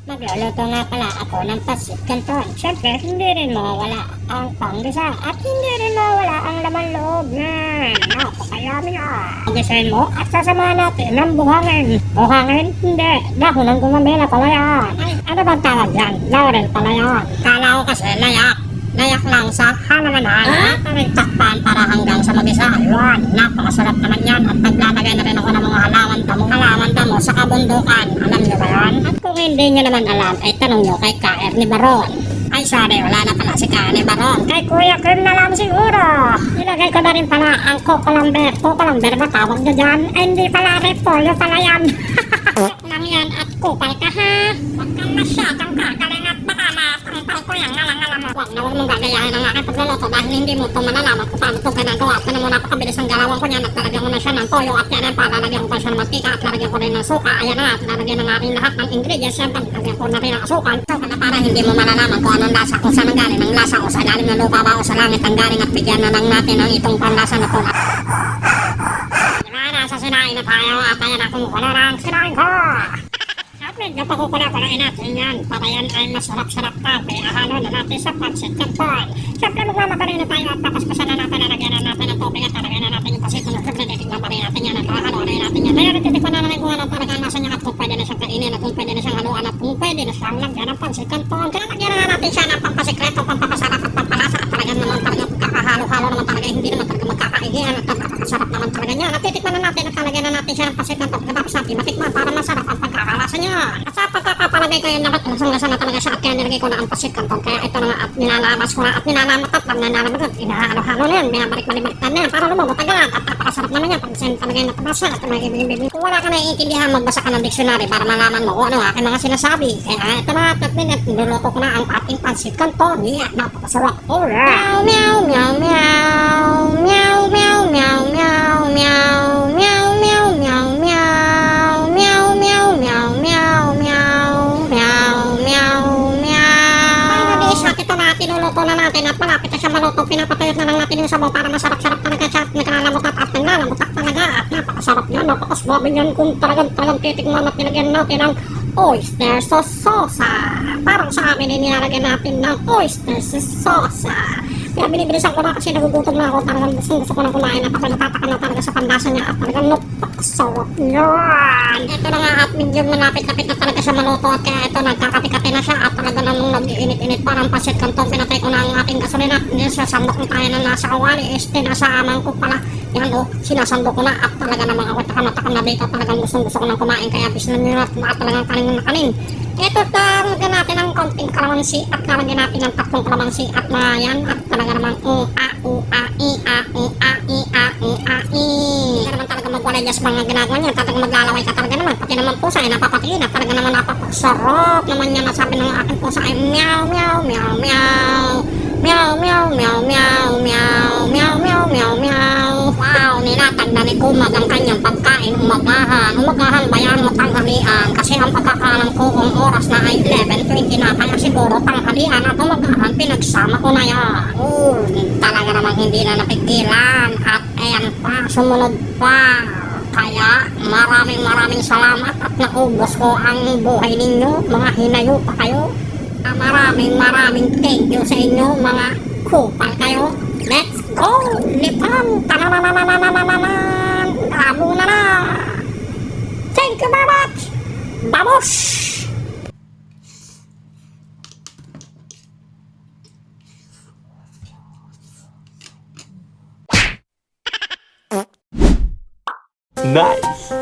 Magluluto nga pala ako ng pasit canton. Siyempre, hindi rin mawawala ang panggisa at hindi rin mawawala ang laman loob na napakayami nga. Pagisahin mo at sasamahan natin ng buhangin. Buhangin? Hindi. Dahon ng gumamela pala yan. Ay, ano bang tawag yan? Laurel pala yan. Kala ko kasi layak. Layak lang sa hanamanan. At takpan para hanggang sa mag-isa. Ayun, napakasarap naman yan. At naglalagay na rin ako ng mga halaman damo sa kabundukan. Alam niyo ba yan? At kung hindi niyo naman alam, ay tanong niyo kay Kaer ni Baron. Ay sorry, wala na pala si Kaer ni Baron. Kay Kuya Kim na lang siguro. Nilagay ko na rin pala ang kokolamber. Kokolamber ba tawag niyo dyan? Ay hindi pala repolyo pala yan. Lang yan at kupal ka ha. Huwag kang masyadong kagaling at baka makampal ko yan. Ngalang mo. Huwag mong gagayahin ang aking pagluluto dahil hindi mo ito malalaman kung paano ito ginagawa. At mo napakabilis ang galawan ko niyan at lalagyan ko na siya ng toyo at yan pa. Lalagyan ko pa siya ng mantika at lalagyan ko rin ng suka. Ayan na at lalagyan na natin lahat ng ingredients. Siyempre lalagyan ko na rin ang asukal. So para hindi mo malalaman kung anong lasa, kung saan ang galing ng lasa o sa ilalim ng lupa ba o sa langit ang galing at bigyan na lang natin ang itong panlasa na ito. Nasa sinain na tayo at ayan akong wala ng sinain ko. At medyo pakukula-kulain natin yan para yan ay masarap-sarap pa. Kaya halo na natin sa pancit canton. Siyempre magmamakarin na tayo at tapaspasan na natin, lalagyan na natin ng tubig at lalagyan na natin yung pasit. Siyempre titignan pa rin natin yan at halo na natin yan. Kaya titikman na natin kung anong talagang nasa niya at kung pwede na siyang kainin at kung pwede na siyang haluan at kung pwede na siyang lagyan ng pancit canton. Kaya lagyan na natin siya ng pampasikreto, pampapasarap at pampalasa at talagang naman talagang kakahalo-halo naman talaga hindi naman talaga magkakaigihan at napakasarap naman talaga niya. At titikman na natin at lalagyan na natin siya ng pancit canton. Tapos natin matikman para masarap ang pagkakalasa niya. At sa pagkakapalagay ko yung dapat lasang-lasa na talaga siya at kaya nilagay ko na ang pancit canton. Kaya ito na nga at nilalabas ko na at nilalamat at nalalamat at inahalo-halo na yan. Binabalik-balikan na yan para lumabot agad at napakasarap naman yan. Pag saan talaga yung natabasa at nagibigibig. Kung wala ka naiintindihan, magbasa ka ng dictionary para malaman mo kung ano aking mga sinasabi. Kaya ito na at niluluto ko na ang ating pancit canton. Yeah, napakasarap. Alright. Meow, meow, meow, meow, meow, meow, meow, meow, meow, meow, meow, meow, meow, meow, meow, meow, meow, meow, meow, meow. Finally, isa kita na tinuluto na natin at malapit na siya maluto. Pinapatuyot na lang natin yung sabaw para masarap-sarap talaga siya at naglalambot at naglalambot talaga at napakasarap yan. Napakaswabe yan kung talagang titikman at nilagyan natin ang oyster sauce. Parang sa amin ay nilalagyan natin ng oyster sauce. Kaya binibilisan ko na kasi nagugutom na ako. Talagang gusto ko na kumain at ako natatakal na talaga sa pandasa niya at talagang napakasarap yan. Ito na nga at medyo malapit-lapit na talaga siya maluto at kaya ito nagkakapi-kapi na siya at talaga namang nag-iinit-init parang pancit canton. Pinatay ko na ang ating gasolina at sinasandok na tayo na nasa kawali. Nasa amang ko pala. Yan o, sinasandok ko na at talaga namang ako takam na dito. Talagang gusto ko nang kumain kaya bisnan nyo at talagang kanin na kanin. Ito lalagyan natin ng konting kalamansi at lalagyan natin ng 3 kalamansi at na yan at talaga namang hindi naman talaga magwalay niya sa mga ginagawa niya. Talagang maglalaway ka talaga naman. Pati naman pusa ay napapatiin at talaga naman napapasarap naman niya. Nasabi ng aking pusa ay meow meow meow meow meow meow meow meow meow meow meow meow meow. Wow, nilatagda ni Kumag ang kanyang pagkain umagahan. Umagahan ba yan o tanghalian? Kasi ang pagkakalam ko kung oras na ay 11:20 na kaya siguro tanghalian at umagahan pinagsama ko na yan. Talaga namang hindi na napigilan at ayan pa, sumunod pa. Kaya maraming salamat at naubos ko ang buhay ninyo. Mga hinayo pa kayo. Maraming thank you sa inyo mga kupal kayo. Let's go! Lipan! Tanananananananan! Labo na na! Thank you very much! Vamos! Nice!